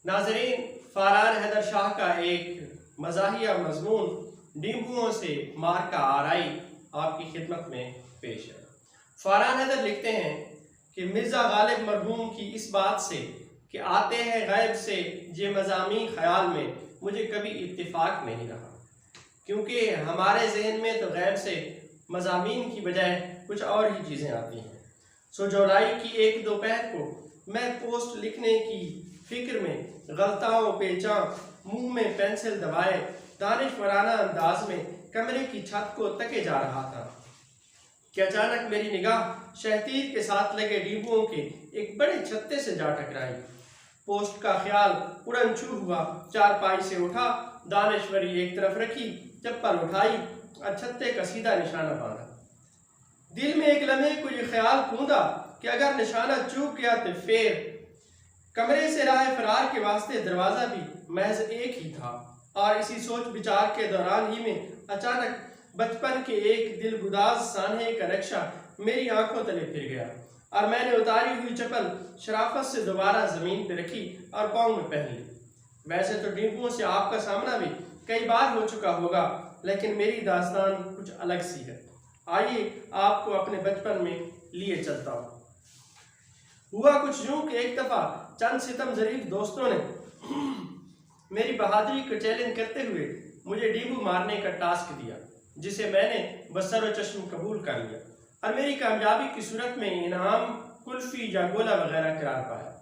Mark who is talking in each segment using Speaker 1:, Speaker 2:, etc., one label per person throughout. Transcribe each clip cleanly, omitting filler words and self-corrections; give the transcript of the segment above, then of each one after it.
Speaker 1: नाजरीन, फारहान हैदर शाह का एक मज़ाहिया मजमून नींबुओं से मार का आराई आपकी खिदमत में पेश है। फारहान हैदर लिखते हैं कि मिर्ज़ा गालिब मरहूम की इस बात से कि आते हैं गैब से ये मज़ामी ख़याल में मुझे कभी इत्तिफाक नहीं रहा, क्योंकि हमारे जहन में तो गैब से मज़ामीन की बजाय कुछ और ही चीज़ें आती हैं। सो जुलाई की एक दोपहर को मैं पोस्ट लिखने की फिक्र में गलताओं पेचां मुंह में पेंसिल दबाए दानिशवराना अंदाज में कमरे की छत को तके जा रहा था कि अचानक मेरी निगाह शहतीर के साथ लगे नींबुओं के एक बड़े छत्ते से जा टकराई। पोस्ट का ख्याल उड़न छू हुआ, चारपाई से उठा, दानिश्वरी एक तरफ रखी, चप्पल उठाई और छत्ते का सीधा निशाना बांधा। दिल में एक लम्हे को ये ख्याल कूदा कि अगर निशाना चूक गया तो फिर कमरे से राह फरार के वास्ते दरवाज़ा भी महज एक ही था। और इसी सोच विचार के दौरान ही में अचानक बचपन के एक दिलगुदाज सान्हे का नक्शा मेरी आंखों तले फिर गया और मैंने उतारी हुई चप्पल शराफत से दोबारा ज़मीन पर रखी और पाँव में पहन ली। वैसे तो नींबुओं से आपका सामना भी कई बार हो चुका होगा, लेकिन मेरी दास्तान कुछ अलग सी है। आइए आपको अपने बचपन में लिए चलता हूँ। हुआ कुछ यूं कि एक दफ़ा चंद सितम ज़रीफ दोस्तों ने मेरी बहादुरी को चैलेंज करते हुए मुझे नींबू मारने का टास्क दिया, जिसे मैंने बसर चश्म कबूल कर लिया और मेरी कामयाबी की सूरत में इनाम कुल्फ़ी या गोला वगैरह करार पाया।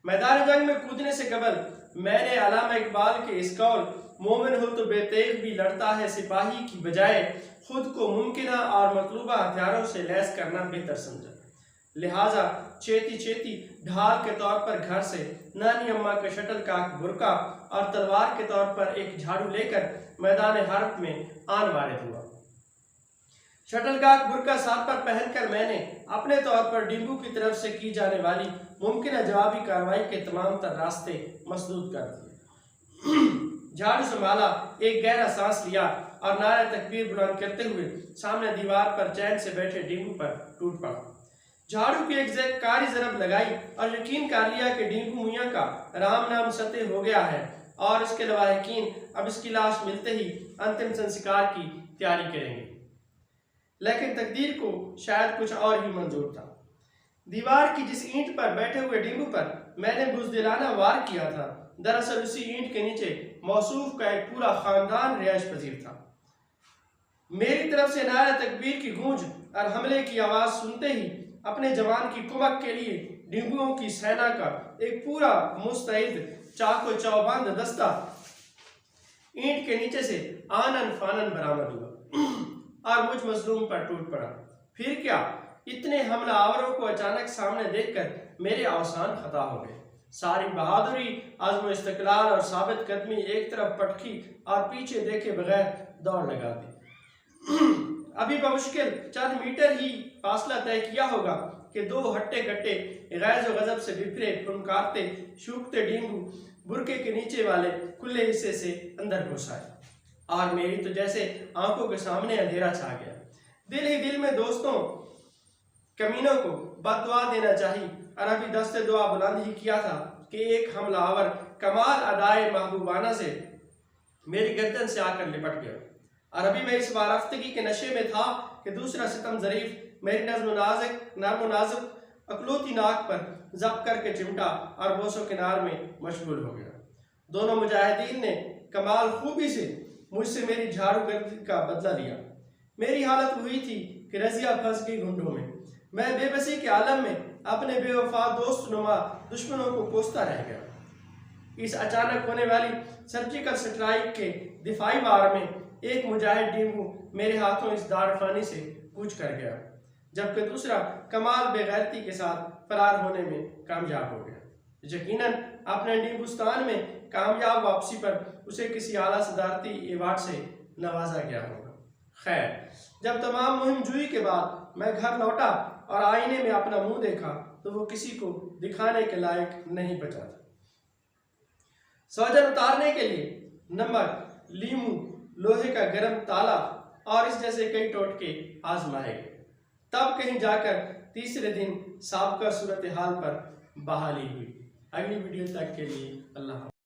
Speaker 1: मैदान जंग में कूदने से कबल मैंने अल्लामा इकबाल के इस कौल मोमिन हो तो बेतेग भी लड़ता है सिपाही की बजाय खुद को मुमकिना और मतलूबा हथियारों से लैस करना बेहतर समझा। लिहाजा चेती चेती ढाल के तौर पर घर से नानी अम्मा का शटल काक बुरका और तलवार के तौर पर एक झाड़ू लेकर मैदान हर्ब में आन वारिद हुआ। शटल काक बुरका साथ पर पहनकर मैंने अपने तौर पर नींबू की तरफ से की जाने वाली मुमकिन जवाबी कार्रवाई के तमाम तर रास्ते मसदूद कर दिए। झाड़ू संभाला, एक गहरा सांस लिया और नारे तकबीर बुलंद करते हुए सामने दीवार पर चैन से बैठे नींबू पर टूट पड़ा। झाड़ू की एक कारी ज़रब लगाई और यकीन कर लिया कि नींबू मियाँ का राम नाम सत्य हो गया है और इसके लवाहिकीन अब इसकी लाश मिलते ही अंतिम संस्कार की तैयारी करेंगे। लेकिन तकदीर को शायद कुछ और ही मंजूर था। दीवार की जिस ईंट पर बैठे हुए नींबू पर मैंने बुज़दिलाना वार किया था, दरअसल उसी ईंट के नीचे मौसूफ का एक पूरा खानदान रिहाइश पजीर था। मेरी तरफ से नारा तकबीर की गूंज और हमले की आवाज़ सुनते ही अपने जवान की कुमक के लिए नींबुओं की सेना का एक पूरा मुस्तैद चाको चौबंद दस्ता ईंट के नीचे से आनन फानन बरामद हुआ और मुझ मजलूम पर टूट पड़ा। फिर क्या, इतने हमलावरों को अचानक सामने देखकर मेरे अवसान खता हो गए। सारी बहादुरी, आज़्म इस्तिक़लाल और साबित कदमी एक तरफ पटकी और पीछे देखे बगैर दौड़ लगा दी। अभी बमुश्किल चंद मीटर ही फासला तय किया होगा कि दो हट्टे कट्टे गैज़ व गज़ब से बिखरे फुनकारते सूखते नींबू बुरके के नीचे वाले खुले हिस्से से अंदर घुस आए और मेरी तो जैसे आंखों के सामने अंधेरा छा गया। दिल ही दिल में दोस्तों कमीनों को बददुआ देना चाहिए और अभी दस्ते दुआ बुलंद ही किया था कि एक हमलावर कमाल अदाए महबूबाना से मेरी गर्दन से आकर लिपट गया और अभी मैं इस वारफ्तगी के नशे में था कि दूसरा सितम ज़रीफ मेरी नर्म नाजुक अकलौती नाक पर जब्त करके चिमटा और बोसो किनार में मशगूल हो गया। दोनों मुजाहिदीन ने कमाल खूबी से मुझसे मेरी झाड़ू गर्दी का बदला लिया। मेरी हालत हुई थी कि रजिया फंस गई घुंडों में। मैं बेबसी के आलम में अपने बेवफा दोस्त नुमा दुश्मनों को कोसता रह गया। इस अचानक होने वाली सर्जिकल स्ट्राइक के दिफाई वार में एक मुजाहिद नींबू मेरे हाथों इस दाड़फानी से कूच कर गया, जबकि दूसरा कमाल बेगैरती के साथ फरार होने में कामयाब हो गया। यकीनन अपने नींबूस्तान में कामयाब वापसी पर उसे किसी आला सदारती एवार्ड से नवाजा गया होगा। खैर, जब तमाम मुहिम जुई के बाद मैं घर लौटा और आईने में अपना मुंह देखा तो वो किसी को दिखाने के लायक नहीं बचा था। सौजन उतारने के लिए नमक, लीमू, लोहे का गर्म ताला और इस जैसे कई टोटके आजमाए गए। तब कहीं जाकर तीसरे दिन साबका सूरत हाल पर बहाली हुई। اگلی ویڈیو تک کے لیے اللہ حافظ.